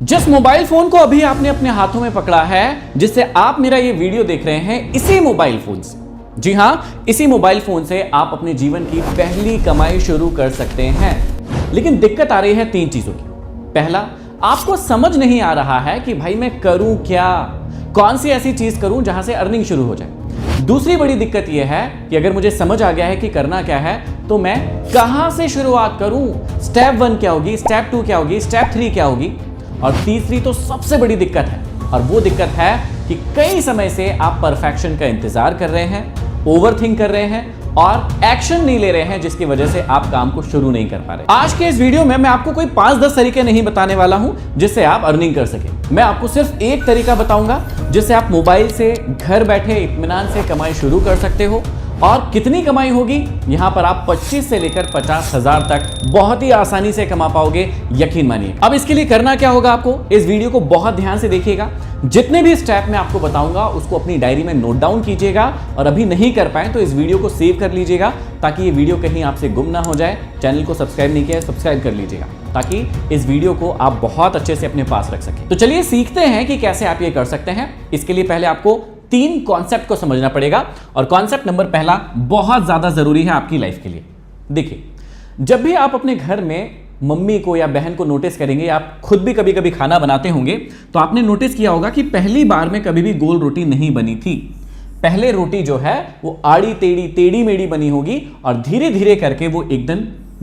जिस mobile phone को अभी आपने अपने हाथों में पकड़ा है, जिससे आप मेरा ये वीडियो देख रहे हैं, इसी मोबाइल फोन से, जी हां, इसी मोबाइल फोन से आप अपने जीवन की पहली कमाई शुरू कर सकते हैं। लेकिन दिक्कत आ रही है 3 चीजों की। पहला, आपको समझ नहीं आ रहा है कि भाई मैं करूं क्या, कौन सी ऐसी चीज करूं जहां से अर्निंग शुरू हो जाए। दूसरी बड़ी दिक्कत यह है कि अगर मुझे समझ आ गया है कि करना क्या है, तो मैं कहां से शुरुआत करूं, स्टेप 1 क्या होगी, स्टेप 2 क्या होगी, स्टेप 3 क्या होगी। और तीसरी तो सबसे बड़ी दिक्कत है, और वो दिक्कत है कि कई समय से आप परफेक्शन का इंतजार कर रहे हैं, ओवरथिंक कर रहे हैं और एक्शन नहीं ले रहे हैं, जिसकी वजह से आप काम को शुरू नहीं कर पा रहे। आज के इस वीडियो में मैं आपको कोई 5-10 तरीके नहीं बताने वाला हूं जिससे आप अर्निंग कर सके। मैं आपको सिर्फ एक तरीका बताऊंगा जिससे आप मोबाइल से घर बैठे इत्मीनान से कमाई शुरू कर सकते हो। और कितनी कमाई होगी, यहां पर आप 25 से लेकर 50,000 तक बहुत ही आसानी से कमा पाओगे, यकीन मानिए। अब इसके लिए करना क्या होगा, आपको इस वीडियो को बहुत ध्यान से देखिएगा। जितने भी स्टेप मैं आपको बताऊंगा उसको अपनी डायरी में नोट डाउन कीजिएगा, और अभी नहीं कर पाए तो इस वीडियो को सेव कर लीजिएगा ताकि ये वीडियो कहीं आपसे गुम ना हो जाए। चैनल को सब्सक्राइब नहीं किया है, सब्सक्राइब कर लीजिएगा ताकि इस वीडियो को आप बहुत अच्छे से अपने पास रख सकें। तो चलिए सीखते हैं कि कैसे आप ये कर सकते हैं। इसके लिए पहले आपको 3 कॉन्सेप्ट को समझना पड़ेगा, और कॉन्सेप्ट नंबर पहला बहुत ज्यादा जरूरी है आपकी लाइफ के लिए। देखिए, जब भी आप अपने घर में मम्मी को या बहन को नोटिस करेंगे, आप खुद भी कभी कभी खाना बनाते होंगे, तो आपने नोटिस किया होगा कि पहली बार में कभी भी गोल रोटी नहीं बनी थी। पहले रोटी जो है वो आड़ी टेढ़ी टेढ़ी मेढ़ी बनी होगी, और धीरे धीरे करके वो एकदम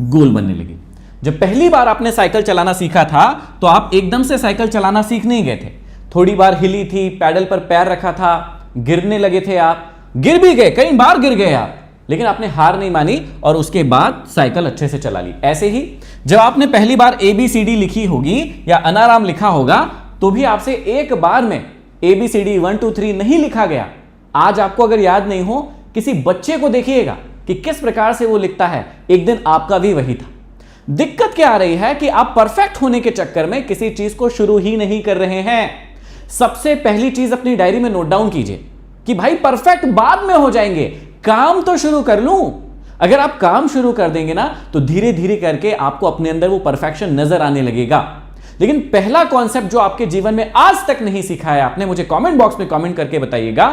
गोल बनने लगी। जब पहली बार आपने साइकिल चलाना सीखा था तो आप एकदम से साइकिल चलाना सीख नहीं गए थे, थोड़ी बार हिली थी, पैडल पर पैर रखा था, गिरने लगे थे, आप गिर भी गए, कई बार गिर गए आप, लेकिन आपने हार नहीं मानी और उसके बाद साइकिल अच्छे से चला ली। ऐसे ही जब आपने पहली बार ABCD लिखी होगी या अनाराम लिखा होगा, तो भी आपसे एक बार में ABCD 1 2 3 नहीं लिखा गया। आज आपको अगर याद नहीं हो, किसी बच्चे को देखिएगा कि किस प्रकार से वो लिखता है, एक दिन आपका भी वही था। दिक्कत क्या आ रही है कि आप परफेक्ट होने के चक्कर में किसी चीज को शुरू ही नहीं कर रहे हैं। सबसे पहली चीज अपनी डायरी में नोट डाउन कीजिए कि भाई परफेक्ट बाद में हो जाएंगे, काम तो शुरू कर लूं। अगर आप काम शुरू कर देंगे ना, तो धीरे धीरे करके आपको अपने अंदर वो परफेक्शन नजर आने लगेगा। लेकिन पहला कॉन्सेप्ट जो आपके जीवन में आज तक नहीं सीखा है आपने, मुझे कमेंट बॉक्स में कमेंट करके बताइएगा,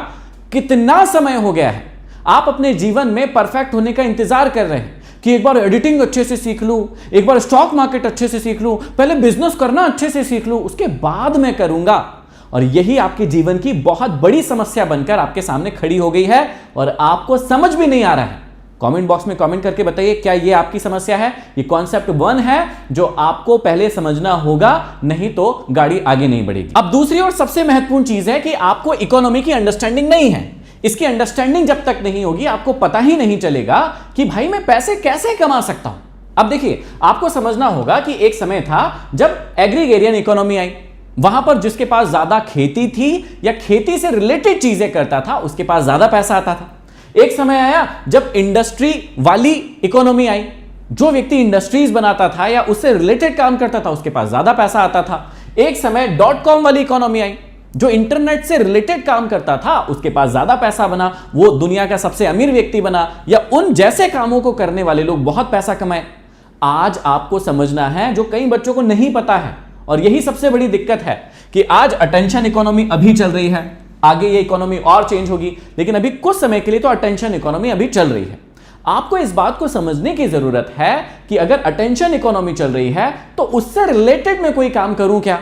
कितना समय हो गया है आप अपने जीवन में परफेक्ट होने का इंतजार कर रहे हैं कि एक बार एडिटिंग अच्छे से सीख लूं, एक बार स्टॉक मार्केट अच्छे से सीख लूं, पहले बिजनेस करना अच्छे से सीख लूं, उसके बाद मैं करूंगा। और यही आपके जीवन की बहुत बड़ी समस्या बनकर आपके सामने खड़ी हो गई है, और आपको समझ भी नहीं आ रहा है। कमेंट बॉक्स में कमेंट करके बताइए, क्या ये आपकी समस्या है? ये कॉन्सेप्ट 1 है जो आपको पहले समझना होगा, नहीं तो गाड़ी आगे नहीं बढ़ेगी। अब दूसरी और सबसे महत्वपूर्ण चीज है कि आपको इकोनॉमी की अंडरस्टैंडिंग नहीं है। इसकी अंडरस्टैंडिंग जब तक नहीं होगी, आपको पता ही नहीं चलेगा कि भाई मैं पैसे कैसे कमा सकता हूं। अब देखिए, आपको समझना होगा कि एक समय था जब एग्रीगेरियन इकोनॉमी आई, वहां पर जिसके पास ज्यादा खेती थी या खेती से रिलेटेड चीजें करता था, उसके पास ज्यादा पैसा आता था। एक समय आया जब इंडस्ट्री वाली इकोनॉमी आई, जो व्यक्ति इंडस्ट्रीज बनाता था या उससे रिलेटेड काम करता था, उसके पास ज्यादा पैसा आता था। एक समय .com वाली इकोनॉमी आई, जो इंटरनेट से रिलेटेड काम करता था, उसके पास ज्यादा पैसा बना, वो दुनिया का सबसे अमीर व्यक्ति बना, या उन जैसे कामों को करने वाले लोग बहुत पैसा कमाए। आज आपको समझना है, जो कई बच्चों को नहीं पता है, और यही सबसे बड़ी दिक्कत है कि आज अटेंशन इकोनॉमी अभी चल रही है, आगे ये इकोनॉमी और चेंज होगी, लेकिन अभी कुछ समय के लिए तो अटेंशन इकोनॉमी अभी चल रही है। आपको इस बात को समझने की जरूरत है कि अगर अटेंशन इकोनॉमी चल रही है तो उससे रिलेटेड मैं कोई काम करूं क्या?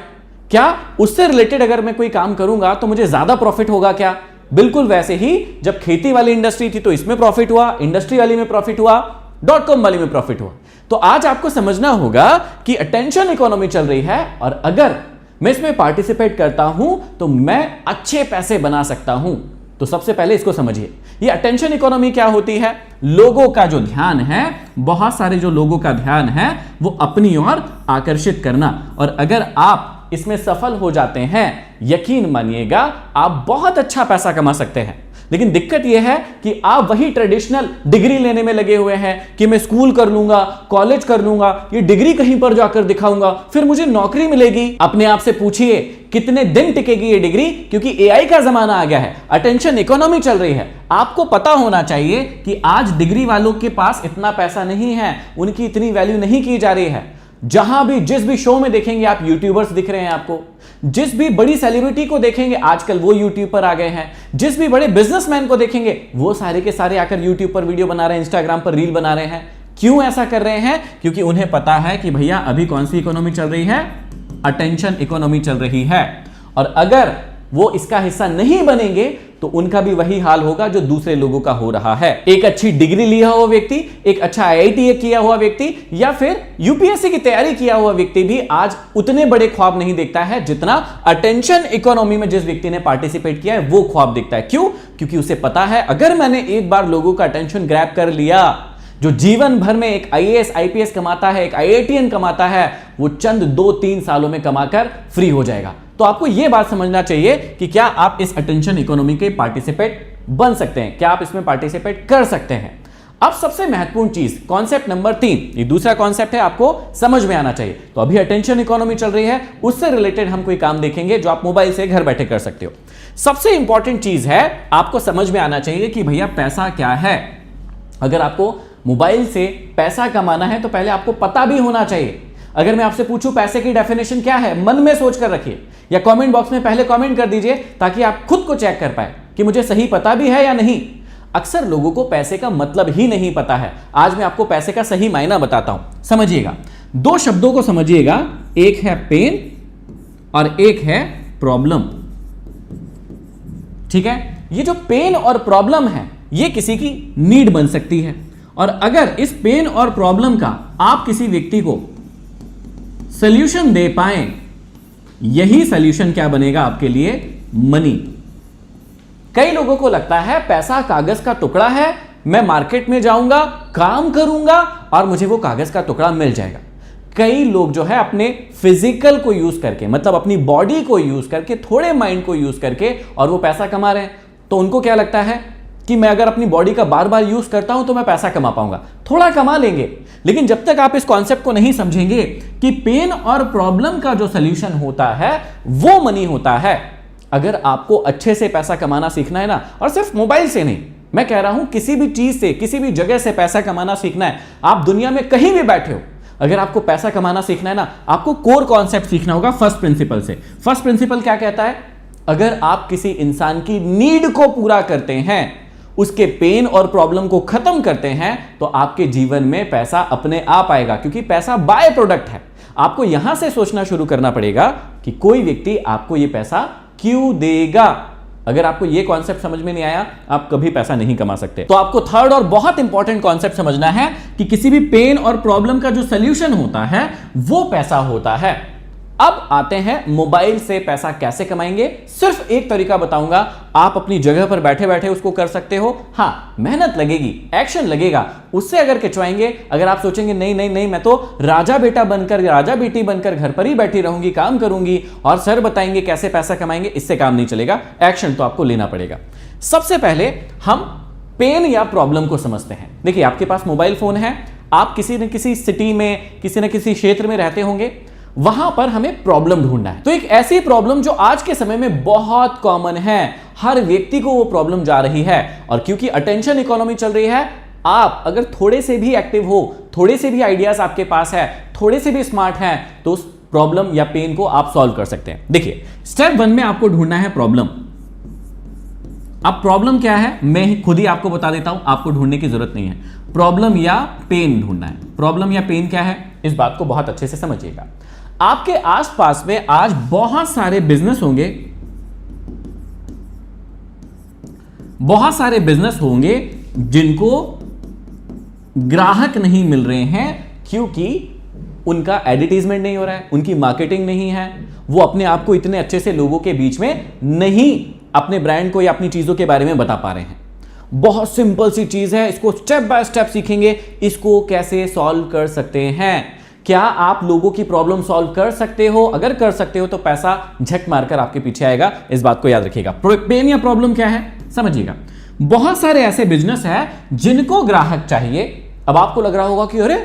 क्या उससे रिलेटेड अगर मैं कोई काम करूंगा तो मुझे ज्यादा प्रॉफिट होगा क्या? बिल्कुल वैसे ही जब खेती वाली इंडस्ट्री थी तो इसमें प्रॉफिट हुआ, इंडस्ट्री वाली में प्रॉफिट हुआ, .com वाली में प्रॉफिट हुआ। तो आज आपको समझना होगा कि अटेंशन इकोनॉमी चल रही है, और अगर मैं इसमें पार्टिसिपेट करता हूं तो मैं अच्छे पैसे बना सकता हूं। तो सबसे पहले इसको समझिए, ये अटेंशन इकोनॉमी क्या होती है? लोगों का जो ध्यान है, बहुत सारे जो लोगों का ध्यान है, वो अपनी ओर आकर्षित करना। और अगर आप इसमें सफल हो जाते हैं, यकीन मानिएगा आप बहुत अच्छा पैसा कमा सकते हैं। लेकिन दिक्कत यह है कि आप वही ट्रेडिशनल डिग्री लेने में लगे हुए हैं कि मैं स्कूल कर लूंगा, कॉलेज कर लूंगा, ये डिग्री कहीं पर जाकर दिखाऊंगा, फिर मुझे नौकरी मिलेगी। अपने आप से पूछिए कितने दिन टिकेगी ये डिग्री, क्योंकि AI का जमाना आ गया है, अटेंशन इकोनॉमी चल रही है। आपको पता होना चाहिए कि आज डिग्री वालों के पास इतना पैसा नहीं है, उनकी इतनी वैल्यू नहीं की जा रही है। जहां भी जिस भी शो में देखेंगे आप यूट्यूबर्स दिख रहे हैं आपको, जिस भी बड़ी सेलिब्रिटी को देखेंगे आजकल वो यूट्यूब पर आ गए हैं, जिस भी बड़े बिजनेसमैन को देखेंगे वो सारे के सारे आकर यूट्यूब पर वीडियो बना रहे हैं, इंस्टाग्राम पर रील बना रहे हैं। क्यों ऐसा कर रहे हैं? क्योंकि उन्हें पता है कि भैया अभी कौन सी इकोनॉमी चल रही है, अटेंशन इकोनॉमी चल रही है, और अगर वो इसका हिस्सा नहीं बनेंगे तो उनका भी वही हाल होगा जो दूसरे लोगों का हो रहा है। एक अच्छी डिग्री लिया हुआ व्यक्ति, एक अच्छा आईआईटी किया हुआ व्यक्ति या फिर यूपीएससी की तैयारी किया हुआ व्यक्ति भी आज उतने बड़े ख्वाब नहीं देखता है जितना अटेंशन इकोनॉमी में जिस व्यक्ति ने पार्टिसिपेट किया है वो ख्वाब देखता है। क्यों? क्योंकि उसे पता है अगर मैंने एक बार लोगों का अटेंशन ग्रैब कर लिया, जो जीवन भर में एक आईएएस आईपीएस कमाता है, एक आईआईटीएन कमाता है, वो चंद 2-3 सालों में कमाकर फ्री हो जाएगा। तो आपको यह बात समझना चाहिए कि क्या आप इस अटेंशन इकोनॉमी के पार्टिसिपेट बन सकते हैं, क्या आप इसमें पार्टिसिपेट कर सकते हैं। अब सबसे महत्वपूर्ण चीज, कॉन्सेप्ट नंबर 3, ये दूसरा कॉन्सेप्ट है, आपको समझ में आना चाहिए। तो अभी अटेंशन इकोनॉमी चल रही है, उससे रिलेटेड हम कोई काम देखेंगे जो आप मोबाइल से घर बैठे कर सकते हो। सबसे इंपॉर्टेंट चीज है, आपको समझ में आना चाहिए कि भैया पैसा क्या है। अगर आपको मोबाइल से पैसा कमाना है तो पहले आपको पता भी होना चाहिए। अगर मैं आपसे पूछूं पैसे की डेफिनेशन क्या है, मन में सोच कर रखिए या कमेंट बॉक्स में पहले कमेंट कर दीजिए ताकि आप खुद को चेक कर पाए कि मुझे सही पता भी है या नहीं। अक्सर लोगों को पैसे का मतलब ही नहीं पता है। आज मैं आपको पैसे का सही मायना बताता हूं, समझिएगा। 2 शब्दों को समझिएगा, एक है पेन और एक है प्रॉब्लम। ठीक है, ये जो पेन और प्रॉब्लम है ये किसी की नीड बन सकती है, और अगर इस पेन और प्रॉब्लम का आप किसी व्यक्ति को सॉल्यूशन दे पाए, यही सॉल्यूशन क्या बनेगा आपके लिए, मनी। कई लोगों को लगता है पैसा कागज का टुकड़ा है, मैं मार्केट में जाऊंगा, काम करूंगा और मुझे वो कागज का टुकड़ा मिल जाएगा। कई लोग जो है अपने फिजिकल को यूज करके, मतलब अपनी बॉडी को यूज करके, थोड़े माइंड को यूज करके और वो पैसा कमा रहे हैं। तो उनको क्या लगता है कि मैं अगर अपनी बॉडी का बार बार यूज करता हूं तो मैं पैसा कमा पाऊंगा। थोड़ा कमा लेंगे, लेकिन जब तक आप इस कॉन्सेप्ट को नहीं समझेंगे कि पेन और प्रॉब्लम का जो सॉल्यूशन होता है वो मनी होता है। अगर आपको अच्छे से पैसा कमाना सीखना है ना, और सिर्फ मोबाइल से नहीं, मैं कह रहा हूं किसी भी चीज से, किसी भी जगह से पैसा कमाना सीखना है, आप दुनिया में कहीं भी बैठे हो, अगर आपको पैसा कमाना सीखना है ना, आपको कोर कॉन्सेप्ट सीखना होगा फर्स्ट प्रिंसिपल से। फर्स्ट प्रिंसिपल क्या कहता है? अगर आप किसी इंसान की नीड को पूरा करते हैं, उसके पेन और प्रॉब्लम को खत्म करते हैं, तो आपके जीवन में पैसा अपने आप आएगा, क्योंकि पैसा बाय प्रोडक्ट है। आपको यहां से सोचना शुरू करना पड़ेगा कि कोई व्यक्ति आपको यह पैसा क्यों देगा। अगर आपको यह कॉन्सेप्ट समझ में नहीं आया, आप कभी पैसा नहीं कमा सकते। तो आपको थर्ड और बहुत इंपॉर्टेंट कॉन्सेप्ट समझना है कि किसी भी पेन और प्रॉब्लम का जो सॉल्यूशन होता है वो पैसा होता है। अब आते हैं मोबाइल से पैसा कैसे कमाएंगे। सिर्फ एक तरीका बताऊंगा, आप अपनी जगह पर बैठे बैठे उसको कर सकते हो। हां, मेहनत लगेगी, एक्शन लगेगा, उससे अगर खिंचवाएंगे। अगर आप सोचेंगे नहीं नहीं नहीं, मैं तो राजा बेटा बनकर, राजा बेटी बनकर घर पर ही बैठी रहूंगी, काम करूंगी और सर बताएंगे कैसे पैसा कमाएंगे, इससे काम नहीं चलेगा। एक्शन तो आपको लेना पड़ेगा। सबसे पहले हम पेन या प्रॉब्लम को समझते हैं। देखिए, आपके पास मोबाइल फोन है, आप किसी न किसी सिटी में, किसी न किसी क्षेत्र में रहते होंगे, वहां पर हमें प्रॉब्लम ढूंढना है। तो एक ऐसी प्रॉब्लम जो आज के समय में बहुत कॉमन है, हर व्यक्ति को वो प्रॉब्लम जा रही है, और क्योंकि अटेंशन इकोनॉमी चल रही है, आप अगर थोड़े से भी एक्टिव हो, थोड़े से भी आइडियाज आपके पास है, थोड़े से भी स्मार्ट हैं, तो उस प्रॉब्लम या पेन को आप सॉल्व कर सकते हैं। देखिए, स्टेप 1 में आपको ढूंढना है प्रॉब्लम। अब प्रॉब्लम क्या है मैं खुद ही आपको बता देता हूं, आपको ढूंढने की जरूरत नहीं है। प्रॉब्लम या पेन ढूंढना है। प्रॉब्लम या पेन क्या है, इस बात को बहुत अच्छे से समझिएगा। आपके आसपास में आज बहुत सारे बिजनेस होंगे, बहुत सारे बिजनेस होंगे जिनको ग्राहक नहीं मिल रहे हैं, क्योंकि उनका एडवर्टाइजमेंट नहीं हो रहा है, उनकी मार्केटिंग नहीं है, वो अपने आप को इतने अच्छे से लोगों के बीच में नहीं अपने ब्रांड को या अपनी चीजों के बारे में बता पा रहे हैं। बहुत सिंपल सी चीज है, इसको स्टेप बाय स्टेप सीखेंगे, इसको कैसे सॉल्व कर सकते हैं। क्या आप लोगों की प्रॉब्लम सॉल्व कर सकते हो? अगर कर सकते हो तो पैसा झक मारकर आपके पीछे आएगा, इस बात को याद रखिएगा। पेन या प्रॉब्लम क्या है समझिएगा। बहुत सारे ऐसे बिजनेस हैं जिनको ग्राहक चाहिए। अब आपको लग रहा होगा कि अरे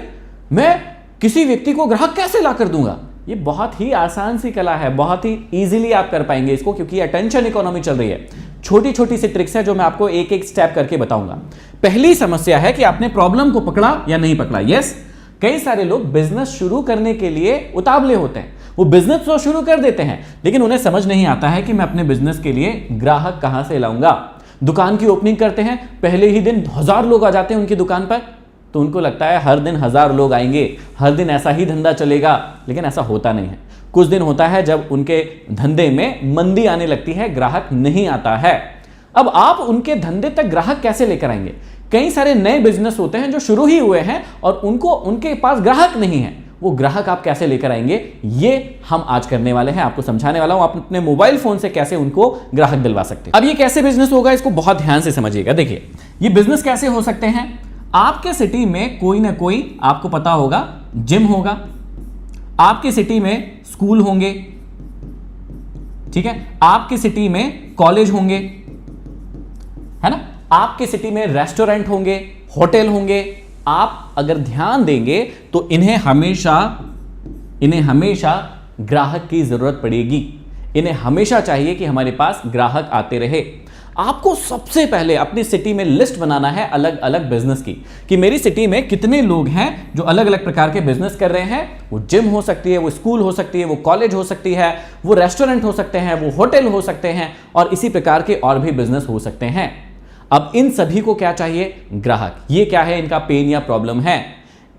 मैं किसी व्यक्ति को ग्राहक कैसे ला कर दूंगा। ये बहुत ही आसान सी कला है, बहुत ही इजीली आप कर पाएंगे इसको, क्योंकि अटेंशन इकोनॉमी चल रही है। छोटी छोटी सी ट्रिक्स है जो मैं आपको एक एक स्टेप करके बताऊंगा। पहली समस्या है कि आपने प्रॉब्लम को पकड़ा या नहीं पकड़ा। यस, कई सारे लोग बिजनेस शुरू करने के लिए उतावले होते हैं, वो बिजनेस तो शुरू कर देते हैं लेकिन उन्हें समझ नहीं आता है कि मैं अपने बिजनेस के लिए ग्राहक कहां से लाऊंगा। दुकान की ओपनिंग करते हैं, पहले ही दिन 1000 लोग आ जाते हैं उनकी दुकान पर, तो उनको लगता है हर दिन 1000 लोग आएंगे, हर दिन ऐसा ही धंधा चलेगा, लेकिन ऐसा होता नहीं है। कुछ दिन होता है जब उनके धंधे में मंदी आने लगती है, ग्राहक नहीं आता है। अब आप उनके धंधे तक ग्राहक कैसे लेकर आएंगे? कई सारे नए बिजनेस होते हैं जो शुरू ही हुए हैं और उनके पास ग्राहक नहीं है, वो ग्राहक आप कैसे लेकर आएंगे, ये हम आज करने वाले हैं, आपको समझाने वाला हूं। आप अपने मोबाइल फोन से कैसे उनको ग्राहक दिलवा सकते हैं। अब ये कैसे बिजनेस होगा, इसको बहुत ध्यान से समझिएगा। देखिए, ये बिजनेस कैसे हो सकते हैं। आपके सिटी में कोई ना कोई, आपको पता होगा, जिम होगा, आपकी सिटी में स्कूल होंगे, ठीक है, आपकी सिटी में कॉलेज होंगे, है ना, आपकी सिटी में रेस्टोरेंट होंगे, होटल होंगे। आप अगर ध्यान देंगे तो इन्हें हमेशा ग्राहक की जरूरत पड़ेगी। इन्हें हमेशा चाहिए कि हमारे पास ग्राहक आते रहे। आपको सबसे पहले अपनी सिटी में लिस्ट बनाना है अलग अलग बिजनेस की, कि मेरी सिटी में कितने लोग हैं जो अलग अलग प्रकार के बिजनेस कर रहे हैं। वो जिम हो सकती है, वो स्कूल हो सकती है, वो कॉलेज हो सकती है, वो रेस्टोरेंट हो सकते हैं, वो होटल हो सकते हैं और इसी प्रकार के और भी बिजनेस हो सकते हैं। अब इन सभी को क्या चाहिए? ग्राहक। ये क्या है? इनका पेन या प्रॉब्लम है।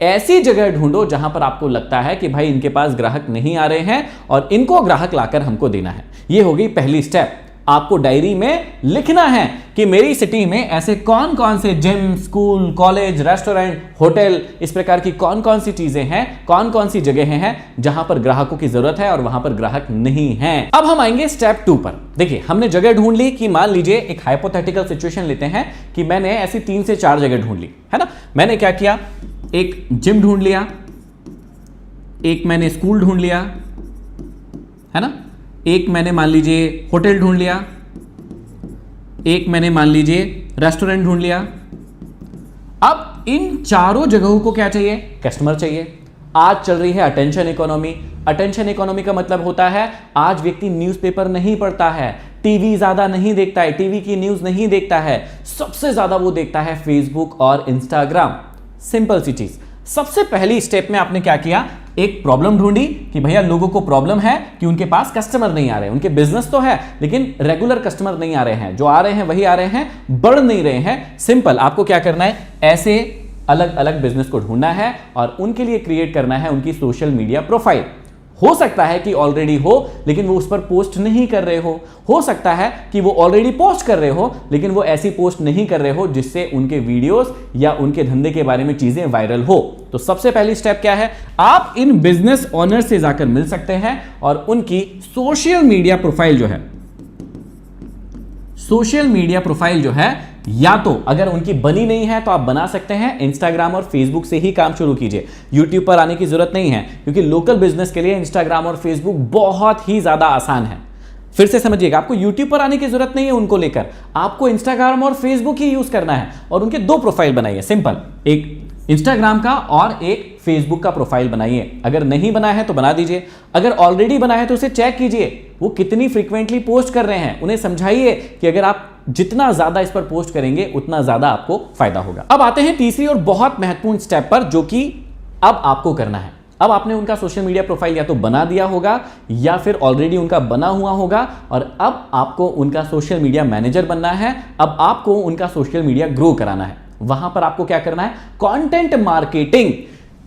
ऐसी जगह ढूंढो जहां पर आपको लगता है कि भाई इनके पास ग्राहक नहीं आ रहे हैं और इनको ग्राहक लाकर हमको देना है। ये हो गई पहली स्टेप। आपको डायरी में लिखना है कि मेरी सिटी में ऐसे कौन कौन से gym, school, college, restaurant, hotel, इस प्रकार की कौन कौन सी चीजें हैं, कौन कौन सी जगहें हैं जहां पर ग्राहकों की जरूरत है और वहां पर ग्राहक नहीं है। अब हम आएंगे स्टेप 2 पर। देखिए, हमने जगह ढूंढ ली कि मान लीजिए एक हाइपोथेटिकल सिचुएशन लेते हैं कि मैंने ऐसी 3 से 4 जगह ढूंढ ली, है ना। मैंने क्या किया, एक जिम ढूंढ लिया, एक मैंने स्कूल ढूंढ लिया, है ना, एक मैंने मान लीजिए होटल ढूंढ लिया, एक मैंने मान लीजिए रेस्टोरेंट ढूंढ लिया। अब इन चारों जगहों को क्या चाहिए? कस्टमर चाहिए। आज चल रही है अटेंशन इकोनॉमी। अटेंशन इकोनॉमी का मतलब होता है आज व्यक्ति न्यूज़पेपर नहीं पढ़ता है, टीवी ज्यादा नहीं देखता है, टीवी की न्यूज नहीं देखता है, सबसे ज्यादा वो देखता है फेसबुक और इंस्टाग्राम। सिंपल सी चीज। सबसे पहली स्टेप में आपने क्या किया, एक प्रॉब्लम ढूंढी कि भैया लोगों को प्रॉब्लम है कि उनके पास कस्टमर नहीं आ रहे, उनके बिजनेस तो है लेकिन रेगुलर कस्टमर नहीं आ रहे हैं, जो आ रहे हैं वही आ रहे हैं, बढ़ नहीं रहे हैं। सिंपल, आपको क्या करना है, ऐसे अलग अलग बिजनेस को ढूंढना है और उनके लिए क्रिएट करना है उनकी सोशल मीडिया प्रोफाइल। हो सकता है कि ऑलरेडी हो लेकिन वो उस पर पोस्ट नहीं कर रहे हो सकता है कि वो ऑलरेडी पोस्ट कर रहे हो लेकिन वो ऐसी पोस्ट नहीं कर रहे हो जिससे उनके वीडियोस या उनके धंधे के बारे में चीजें वायरल हो। तो सबसे पहली स्टेप क्या है, आप इन बिजनेस ओनर से जाकर मिल सकते हैं और उनकी सोशल मीडिया प्रोफाइल जो है या तो अगर उनकी बनी नहीं है तो आप बना सकते हैं, इंस्टाग्राम और फेसबुक से ही काम शुरू कीजिए। यूट्यूब पर आने की जरूरत नहीं है क्योंकि लोकल बिजनेस के लिए इंस्टाग्राम और फेसबुक बहुत ही ज्यादा आसान है। फिर से समझिएगा, आपको यूट्यूब पर आने की जरूरत नहीं है उनको लेकर, आपको इंस्टाग्राम और फेसबुक ही यूज करना है और उनके 2 प्रोफाइल बनाइए। सिंपल, एक इंस्टाग्राम का और एक फेसबुक का प्रोफाइल बनाइए। अगर नहीं बना है तो बना दीजिए, अगर ऑलरेडी बना है तो उसे चेक कीजिए वो कितनी फ्रीक्वेंटली पोस्ट कर रहे हैं। उन्हें समझाइए कि अगर आप जितना ज्यादा इस पर पोस्ट करेंगे उतना ज्यादा आपको फायदा होगा। अब आते हैं तीसरी और बहुत महत्वपूर्ण स्टेप पर, जो कि अब आपको करना है। अब आपने उनका सोशल मीडिया प्रोफाइल या तो बना दिया होगा या फिर ऑलरेडी उनका बना हुआ होगा और अब आपको उनका सोशल मीडिया मैनेजर बनना है। अब आपको उनका सोशल मीडिया ग्रो कराना है। वहां पर आपको क्या करना है, कंटेंट मार्केटिंग।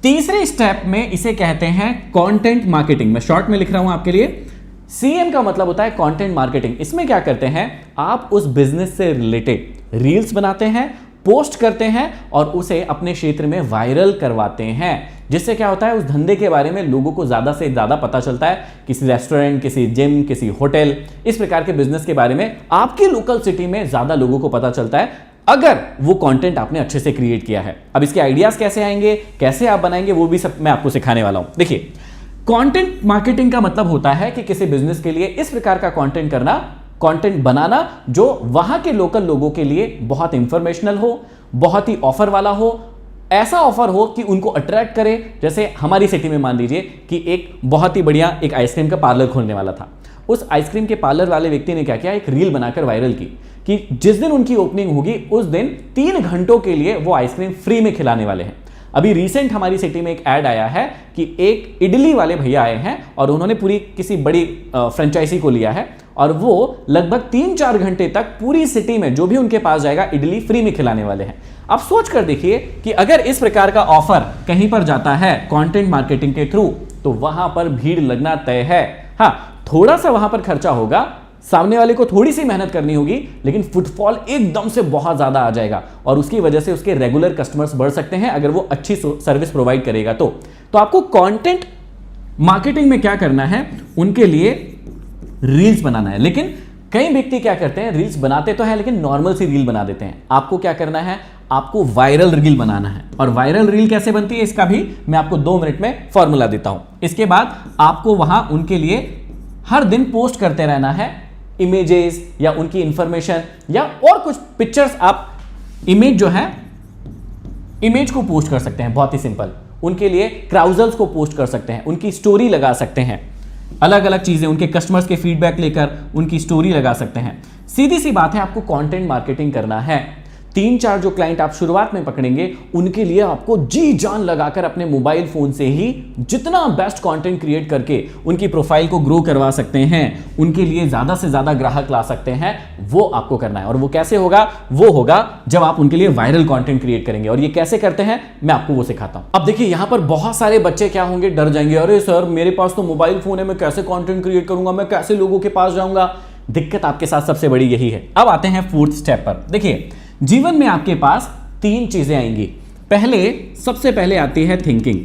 तीसरे स्टेप में इसे कहते हैं कंटेंट मार्केटिंग। मैं शॉर्ट में लिख रहा हूं आपके लिए। CM का मतलब होता है कंटेंट मार्केटिंग। इसमें क्या करते हैं, आप उस बिजनेस से रिलेटेड रील्स बनाते हैं, पोस्ट करते हैं और उसे अपने क्षेत्र में वायरल करवाते हैं, जिससे क्या होता है उस धंधे के बारे में लोगों को ज्यादा से ज्यादा पता चलता है। किसी रेस्टोरेंट, किसी जिम, किसी होटल, इस प्रकार के बिजनेस के बारे में आपकी लोकल सिटी में ज्यादा लोगों को पता चलता है अगर वो कंटेंट आपने अच्छे से क्रिएट किया है। अब इसके आइडियाज कैसे आएंगे, कैसे आप बनाएंगे, वो भी सब मैं आपको सिखाने वाला हूं। देखिए, कंटेंट मार्केटिंग का मतलब होता है कि किसी बिजनेस के लिए इस प्रकार का कंटेंट करना, कंटेंट बनाना जो वहां के लोकल लोगों के लिए बहुत इंफॉर्मेशनल हो, बहुत ही ऑफर वाला हो, ऐसा ऑफर हो कि उनको अट्रैक्ट करे। जैसे हमारी सिटी में मान लीजिए कि एक बहुत ही बढ़िया एक आइसक्रीम का पार्लर खोलने वाला था। उस आइसक्रीम के पार्लर वाले व्यक्ति ने क्या किया, एक रील बनाकर वायरल की कि जिस दिन उनकी ओपनिंग होगी उस दिन 3 घंटों के लिए वो आइसक्रीम फ्री में खिलाने वाले हैं। अभी रिसेंट हमारी सिटी में एक ऐड आया है कि एक इडली वाले भैया आए हैं और उन्होंने पूरी किसी बड़ी फ्रेंचाइजी को लिया है और वो लगभग 3-4 घंटे तक पूरी सिटी में जो भी उनके पास जाएगा इडली फ्री में खिलाने वाले हैं। आप सोच कर देखिए कि अगर इस प्रकार का ऑफर कहीं पर जाता है कंटेंट मार्केटिंग के थ्रू तो वहां पर भीड़ लगना तय है। हाँ, थोड़ा सा वहां पर खर्चा होगा, सामने वाले को थोड़ी सी मेहनत करनी होगी, लेकिन फुटफॉल एकदम से बहुत ज्यादा आ जाएगा और उसकी वजह से उसके रेगुलर कस्टमर्स बढ़ सकते हैं अगर वो अच्छी सर्विस प्रोवाइड करेगा। तो आपको कंटेंट मार्केटिंग में क्या करना है, उनके लिए रील्स बनाना है। लेकिन कई व्यक्ति क्या करते हैं, रील्स बनाते तो हैं लेकिन नॉर्मल सी रील बना देते हैं। आपको क्या करना है, आपको वायरल रील बनाना है। और वायरल रील कैसे बनती है इसका भी मैं आपको 2 मिनट में फॉर्मूला देता हूं। इसके बाद आपको वहां उनके लिए हर दिन पोस्ट करते रहना है इमेजेस या उनकी इंफॉर्मेशन या और कुछ पिक्चर्स। आप इमेज जो है इमेज को पोस्ट कर सकते हैं, बहुत ही सिंपल। उनके लिए क्राउजल्स को पोस्ट कर सकते हैं, उनकी स्टोरी लगा सकते हैं, अलग अलग चीजें, उनके कस्टमर्स के फीडबैक लेकर उनकी स्टोरी लगा सकते हैं। सीधी सी बात है, आपको कंटेंट मार्केटिंग करना है। 3-4 जो क्लाइंट आप शुरुआत में पकड़ेंगे उनके लिए आपको जी जान लगाकर अपने मोबाइल फोन से ही जितना बेस्ट कंटेंट क्रिएट करके उनकी प्रोफाइल को ग्रो करवा सकते हैं, उनके लिए ज्यादा से ज्यादा ग्राहक ला सकते हैं, वो आपको करना है। और वो कैसे होगा, वो होगा जब आप उनके लिए वायरल कंटेंट क्रिएट करेंगे। और ये कैसे करते हैं मैं आपको वो सिखाता हूं। अब देखिए, यहां पर बहुत सारे बच्चे क्या होंगे, डर जाएंगे, अरे सर मेरे पास तो मोबाइल फोन है, मैं कैसे कंटेंट क्रिएट करूंगा, मैं कैसे लोगों के पास जाऊंगा। दिक्कत आपके साथ सबसे बड़ी यही है। अब आते हैं 4th स्टेप पर। देखिए, जीवन में आपके पास 3 चीजें आएंगी। सबसे पहले आती है थिंकिंग।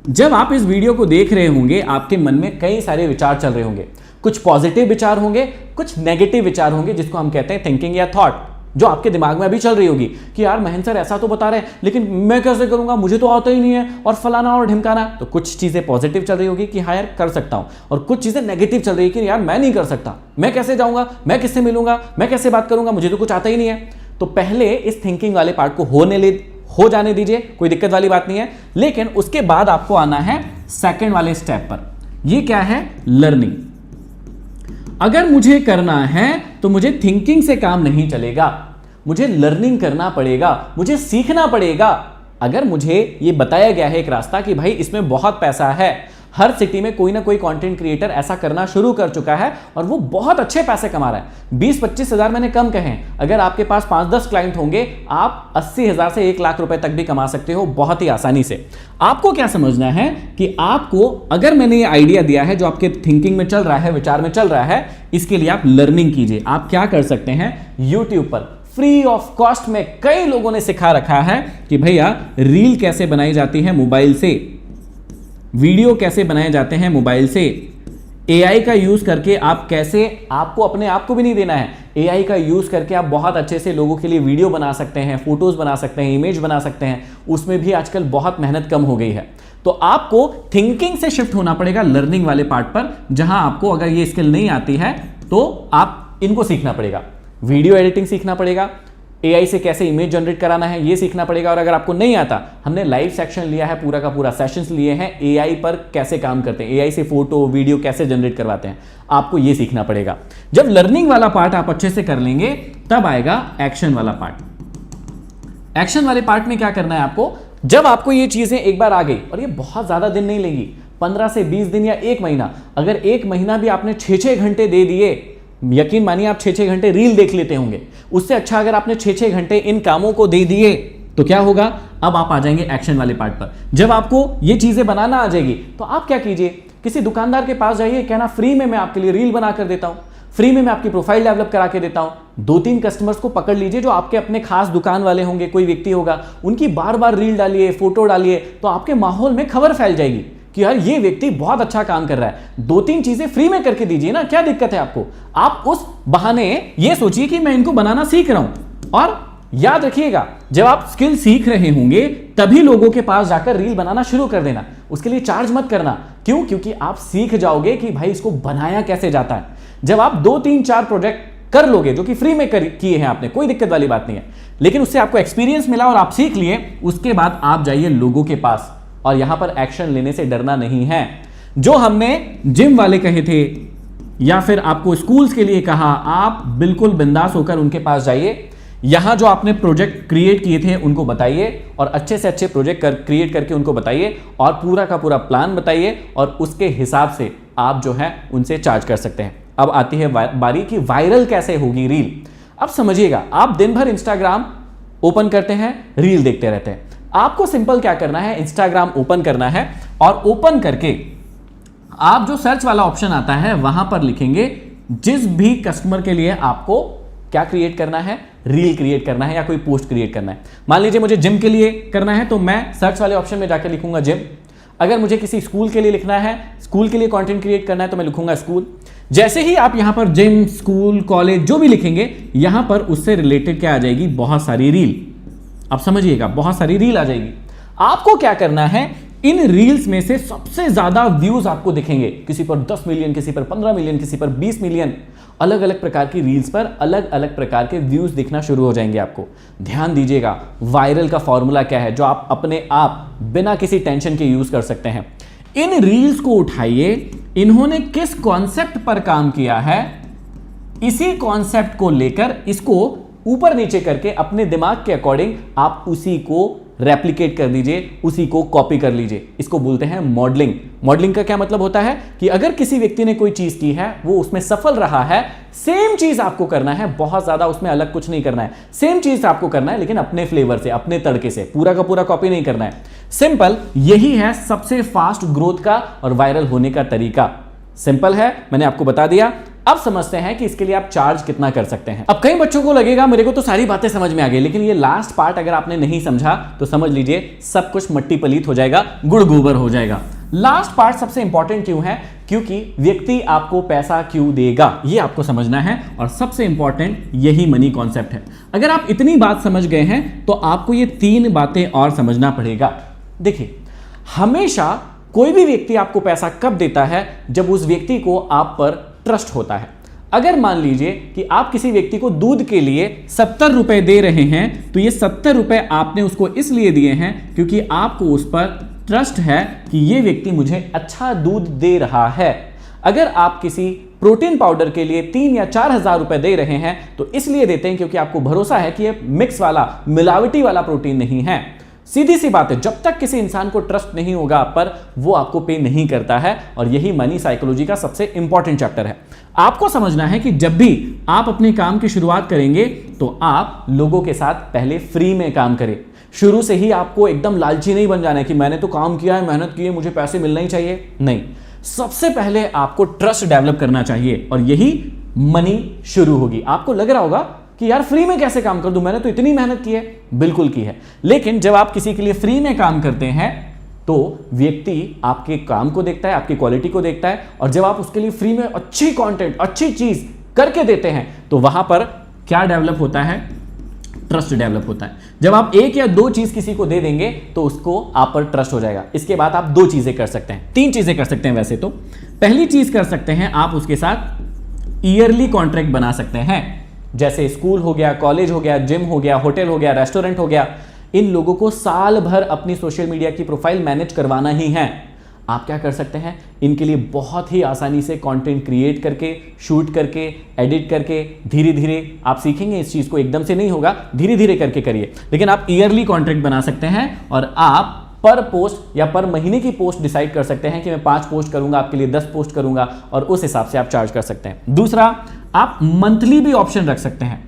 जब आप इस वीडियो को देख रहे होंगे आपके मन में कई सारे विचार चल रहे होंगे। कुछ पॉजिटिव विचार होंगे, कुछ नेगेटिव विचार होंगे, जिसको हम कहते हैं थिंकिंग या थॉट, जो आपके दिमाग में अभी चल रही होगी कि यार महेंद्र सर ऐसा तो बता रहे हैं लेकिन मैं कैसे करूंगा, मुझे तो आता ही नहीं है, और फलाना और ढिमकाना। तो कुछ चीजें पॉजिटिव चल रही होगी कि हाँ यार कर सकता हूं, और कुछ चीजें नेगेटिव चल रही है कि यार मैं नहीं कर सकता, मैं कैसे जाऊंगा, मैं किससे मिलूंगा, मैं कैसे बात करूंगा, मुझे तो कुछ आता ही नहीं है। तो पहले इस थिंकिंग वाले पार्ट को हो जाने दीजिए, कोई दिक्कत वाली बात नहीं है। लेकिन उसके बाद आपको आना है सेकंड वाले स्टेप पर। ये क्या है, लर्निंग। अगर मुझे करना है तो मुझे थिंकिंग से काम नहीं चलेगा, मुझे लर्निंग करना पड़ेगा, मुझे सीखना पड़ेगा। अगर मुझे ये बताया गया है एक रास्ता कि भाई इसमें बहुत पैसा है, हर सिटी में कोई ना कोई कंटेंट क्रिएटर ऐसा करना शुरू कर चुका है और वो बहुत अच्छे पैसे कमा रहा है। 20-25 हज़ार मैंने कम कहे, अगर आपके पास 5-10 क्लाइंट होंगे आप 80 हज़ार से 1 लाख रुपए तक भी कमा सकते हो बहुत ही आसानी से। आपको क्या समझना है कि आपको, अगर मैंने ये आइडिया दिया है जो आपके थिंकिंग में चल रहा है, विचार में चल रहा है, इसके लिए आप लर्निंग कीजिए। आप क्या कर सकते हैं, यूट्यूब पर फ्री ऑफ कॉस्ट में कई लोगों ने सिखा रखा है कि भैया रील कैसे बनाई जाती है मोबाइल से, वीडियो कैसे बनाए जाते हैं मोबाइल से, एआई का यूज करके आप कैसे, आपको अपने आप को भी नहीं देना है, एआई का यूज करके आप बहुत अच्छे से लोगों के लिए वीडियो बना सकते हैं, फोटोज बना सकते हैं, इमेज बना सकते हैं। उसमें भी आजकल बहुत मेहनत कम हो गई है। तो आपको थिंकिंग से शिफ्ट होना पड़ेगा लर्निंग वाले पार्ट पर, जहां आपको अगर ये स्किल नहीं आती है तो आप इनको सीखना पड़ेगा। वीडियो एडिटिंग सीखना पड़ेगा, एआई से कैसे इमेज जनरेट कराना है ये सीखना पड़ेगा। और अगर आपको नहीं आता, हमने लाइव सेक्शन लिया है, पूरा का पूरा सेशंस लिए हैं एआई पर कैसे काम करते हैं, एआई से फोटो वीडियो कैसे जनरेट करवाते हैं, आपको ये सीखना पड़ेगा। जब लर्निंग वाला पार्ट आप अच्छे से कर लेंगे तब आएगा एक्शन वाला पार्ट। एक्शन वाले पार्ट में क्या करना है आपको, जब आपको ये चीजें एक बार आ गई, और ये बहुत ज्यादा दिन नहीं लेगी, 15 से 20 दिन या 1 महीना, अगर 1 महीना भी आपने 6-6 घंटे दे दिए, यकीन मानिए आप 6-6 घंटे रील देख लेते होंगे, उससे अच्छा अगर आपने 6-6 घंटे इन कामों को दे दिए तो क्या होगा, अब आप आ जाएंगे एक्शन वाले पार्ट पर। जब आपको ये चीजें बनाना आ जाएगी तो आप क्या कीजिए, किसी दुकानदार के पास जाइए, कहना फ्री में मैं आपके लिए रील बना कर देता हूं, फ्री में मैं आपकी प्रोफाइल डेवलप करा के देता हूं। 2-3 कस्टमर्स को पकड़ लीजिए जो आपके अपने खास दुकान वाले होंगे, कोई व्यक्ति होगा, उनकी बार बार रील डालिए, फोटो डालिए, तो आपके माहौल में खबर फैल जाएगी कि यार ये व्यक्ति बहुत अच्छा काम कर रहा है। 2-3 चीजें फ्री में करके दीजिए ना, क्या दिक्कत है आपको। आप उस बहाने ये सोचिए कि मैं इनको बनाना सीख रहा हूं। और याद रखिएगा, जब आप स्किल सीख रहे होंगे तभी लोगों के पास जाकर रील बनाना शुरू कर देना। उसके लिए चार्ज मत करना। क्यों? क्योंकि आप सीख जाओगे कि भाई इसको बनाया कैसे जाता है। जब आप 2-3-4 प्रोजेक्ट कर लोगे जो कि फ्री में किए हैं आपने, कोई दिक्कत वाली बात नहीं है, लेकिन उससे आपको एक्सपीरियंस मिला और आप सीख लिए, उसके बाद आप जाइए लोगों के पास। और यहां पर एक्शन लेने से डरना नहीं है। जो हमने जिम वाले कहे थे या फिर आपको स्कूल्स के लिए कहा, आप बिल्कुल बिंदास होकर उनके पास जाइए। यहां जो आपने प्रोजेक्ट क्रिएट किए थे उनको बताइए और अच्छे से अच्छे प्रोजेक्ट क्रिएट करके उनको बताइए और पूरा का पूरा प्लान बताइए और उसके हिसाब से आप जो है उनसे चार्ज कर सकते हैं। अब आती है बारी कि वायरल कैसे होगी रील। अब समझिएगा, आप दिन भर इंस्टाग्राम ओपन करते हैं, रील देखते रहते हैं। आपको सिंपल क्या करना है, इंस्टाग्राम ओपन करना है और ओपन करके आप जो सर्च वाला ऑप्शन आता है वहां पर लिखेंगे जिस भी कस्टमर के लिए आपको क्या क्रिएट करना है, रील क्रिएट करना है या कोई पोस्ट क्रिएट करना है। मान लीजिए मुझे जिम के लिए करना है तो मैं सर्च वाले ऑप्शन में जाकर लिखूंगा जिम। अगर मुझे किसी स्कूल के लिए लिखना है, स्कूल के लिए कंटेंट क्रिएट करना है तो मैं लिखूंगा स्कूल। जैसे ही आप यहां पर जिम, स्कूल, कॉलेज जो भी लिखेंगे यहां पर उससे रिलेटेड क्या आ जाएगी, बहुत सारी रील। आप समझिएगा, बहुत सारी रील आ जाएगी। आपको क्या करना है, इन रील्स में से सबसे ज्यादा व्यूज आपको दिखेंगे, किसी पर 10 मिलियन, किसी पर 15 मिलियन, किसी पर 20 मिलियन, अलग अलग प्रकार की रील्स पर अलग अलग प्रकार के व्यूज दिखना शुरू हो जाएंगे आपको। ध्यान दीजिएगा, वायरल का फॉर्मूला क्या है जो आप अपने आप बिना किसी टेंशन के यूज कर सकते हैं। इन रील्स को उठाइए, इन्होंने किस कॉन्सेप्ट पर काम किया है, इसी कॉन्सेप्ट को लेकर इसको ऊपर नीचे करके अपने दिमाग के अकॉर्डिंग आप उसी को रेप्लिकेट कर दीजिए, उसी को कॉपी कर लीजिए। इसको बोलते हैं मॉडलिंग। मॉडलिंग का क्या मतलब होता है कि अगर किसी व्यक्ति ने कोई चीज की है, वो उसमें सफल रहा है, सेम चीज आपको करना है, बहुत ज्यादा उसमें अलग कुछ नहीं करना है, सेम चीज आपको करना है लेकिन अपने फ्लेवर से, अपने तड़के से, पूरा का पूरा कॉपी नहीं करना है। सिंपल, यही है सबसे फास्ट ग्रोथ का और वायरल होने का तरीका। सिंपल है, मैंने आपको बता दिया। अब समझते हैं कि इसके लिए आप चार्ज कितना कर सकते हैं। अब कई बच्चों को लगेगा मेरे को तो सारी बातें समझ में आ गई, लेकिन ये लास्ट पार्ट अगर आपने नहीं समझा तो समझ लीजिए सब कुछ मट्टी पलीत हो जाएगा, गुड़ गोबर हो जाएगा। लास्ट पार्ट सबसे इंपॉर्टेंट क्यों है, क्योंकि व्यक्ति आपको पैसा क्यों देगा ये आपको समझना है और सबसे इंपॉर्टेंट यही मनी कॉन्सेप्ट है। अगर आप इतनी बात समझ गए हैं तो आपको ये 3 बातें और समझना पड़ेगा। देखिए, हमेशा कोई भी व्यक्ति आपको पैसा कब देता है, जब उस व्यक्ति को आप पर ट्रस्ट होता है। अगर मान लीजिए कि आप किसी व्यक्ति को दूध के लिए 70 रुपए दे रहे हैं तो ये 70 रुपए आपने उसको इसलिए दिए हैं क्योंकि आपको उस पर ट्रस्ट है कि ये व्यक्ति मुझे अच्छा दूध दे रहा है। अगर आप किसी प्रोटीन पाउडर के लिए 3 या 4 हजार रुपए दे रहे हैं तो इसलिए देते हैं क्योंकि आपको भरोसा है कि ये मिक्स वाला, मिलावटी वाला प्रोटीन नहीं है। सीधी सी बात है, जब तक किसी इंसान को ट्रस्ट नहीं होगा आप पर, वो आपको पे नहीं करता है। और यही मनी साइकोलॉजी का सबसे इंपॉर्टेंट चैप्टर है। आपको समझना है कि जब भी आप अपने काम की शुरुआत करेंगे तो आप लोगों के साथ पहले फ्री में काम करें। शुरू से ही आपको एकदम लालची नहीं बन जाना है कि मैंने तो काम किया है, मेहनत की है, मुझे पैसे मिलना ही चाहिए। नहीं, सबसे पहले आपको ट्रस्ट डेवलप करना चाहिए और यही मनी शुरू होगी। आपको लग रहा होगा कि यार फ्री में कैसे काम कर दूं, मैंने तो इतनी मेहनत की है। बिल्कुल की है, लेकिन जब आप किसी के लिए फ्री में काम करते हैं तो व्यक्ति आपके काम को देखता है, आपकी क्वालिटी को देखता है, और जब आप उसके लिए फ्री में अच्छी कंटेंट, अच्छी चीज करके देते हैं तो वहां पर क्या डेवलप होता है, ट्रस्ट डेवलप होता है। जब आप 1 या 2 चीज किसी को दे देंगे तो उसको आप पर ट्रस्ट हो जाएगा। इसके बाद आप 2 चीजें कर सकते हैं, 3 चीजें कर सकते हैं वैसे तो। पहली चीज कर सकते हैं, आप उसके साथ ईयरली कॉन्ट्रैक्ट बना सकते हैं। जैसे स्कूल हो गया, कॉलेज हो गया, जिम हो गया, होटल हो गया, रेस्टोरेंट हो गया, इन लोगों को साल भर अपनी सोशल मीडिया की प्रोफाइल मैनेज करवाना ही है। आप क्या कर सकते हैं, इनके लिए बहुत ही आसानी से कंटेंट क्रिएट करके, शूट करके, एडिट करके, धीरे धीरे आप सीखेंगे इस चीज़ को, एकदम से नहीं होगा, धीरे धीरे करके करिए। लेकिन आप ईयरली कॉन्ट्रैक्ट बना सकते हैं और आप पर पोस्ट या पर महीने की पोस्ट डिसाइड कर सकते हैं कि मैं 5 पोस्ट करूंगा, आपके लिए 10 पोस्ट करूंगा, और उस हिसाब से आप चार्ज कर सकते हैं। दूसरा, आप मंथली भी ऑप्शन रख सकते हैं।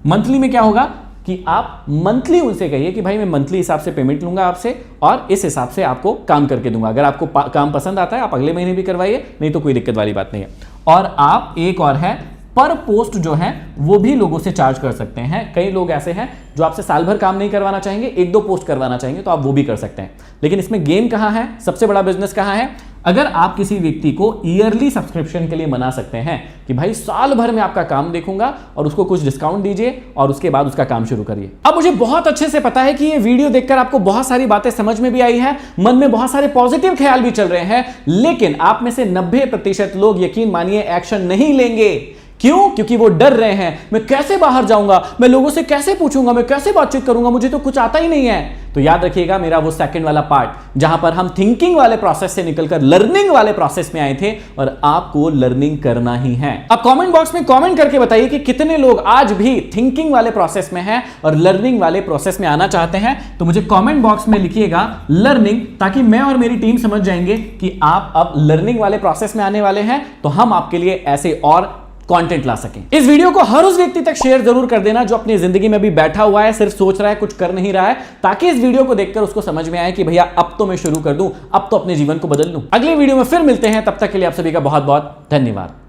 मंथली में क्या होगा कि आप मंथली उनसे कहिए कि भाई मैं मंथली हिसाब से पेमेंट लूंगा आपसे और इस हिसाब से आपको काम करके दूंगा। अगर आपको काम पसंद आता है आप अगले महीने भी करवाइए, नहीं तो कोई दिक्कत वाली बात नहीं है। और आप एक और है, पर पोस्ट जो है वो भी लोगों से चार्ज कर सकते हैं। कई लोग ऐसे हैं जो आपसे साल भर काम नहीं करवाना चाहेंगे, 1-2 पोस्ट करवाना चाहेंगे, तो आप वो भी कर सकते हैं। लेकिन इसमें गेम कहां है, सबसे बड़ा बिजनेस कहां है, अगर आप किसी व्यक्ति को ईयरली सब्सक्रिप्शन के लिए मना सकते हैं कि भाई साल भर में आपका काम देखूंगा और उसको कुछ डिस्काउंट दीजिए और उसके बाद उसका काम शुरू करिए। अब मुझे बहुत अच्छे से पता है कि ये वीडियो देखकर आपको बहुत सारी बातें समझ में भी आई है, मन में बहुत सारे पॉजिटिव ख्याल भी चल रहे हैं, लेकिन आप में से 90% लोग, यकीन मानिए, एक्शन नहीं लेंगे। क्यों? क्योंकि वो डर रहे हैं, मैं कैसे बाहर जाऊंगा, मैं लोगों से कैसे पूछूंगा, मैं कैसे बातचीत करूंगा, मुझे तो कुछ आता ही नहीं है। तो याद रखिएगा मेरा वो सेकंड वाला पार्ट जहां पर हम थिंकिंग वाले प्रोसेस से निकलकर लर्निंग वाले प्रोसेस में आए थे, और आपको लर्निंग करना ही है। अब कमेंट बॉक्स में कमेंट करके बताइए कि कितने लोग आज भी थिंकिंग वाले प्रोसेस में हैं और लर्निंग वाले प्रोसेस में आना चाहते हैं। तो मुझे कमेंट बॉक्स में लिखिएगा लर्निंग, ताकि मैं और मेरी टीम समझ जाएंगे कि आप अब लर्निंग वाले प्रोसेस में आने वाले हैं, तो हम आपके लिए ऐसे और कंटेंट ला सकें। इस वीडियो को हर उस व्यक्ति तक शेयर जरूर कर देना जो अपनी जिंदगी में भी बैठा हुआ है, सिर्फ सोच रहा है, कुछ कर नहीं रहा है, ताकि इस वीडियो को देखकर उसको समझ में आए कि भैया अब तो मैं शुरू कर दूं, अब तो अपने जीवन को बदल लूं। अगले वीडियो में फिर मिलते हैं, तब तक के लिए आप सभी का बहुत बहुत धन्यवाद।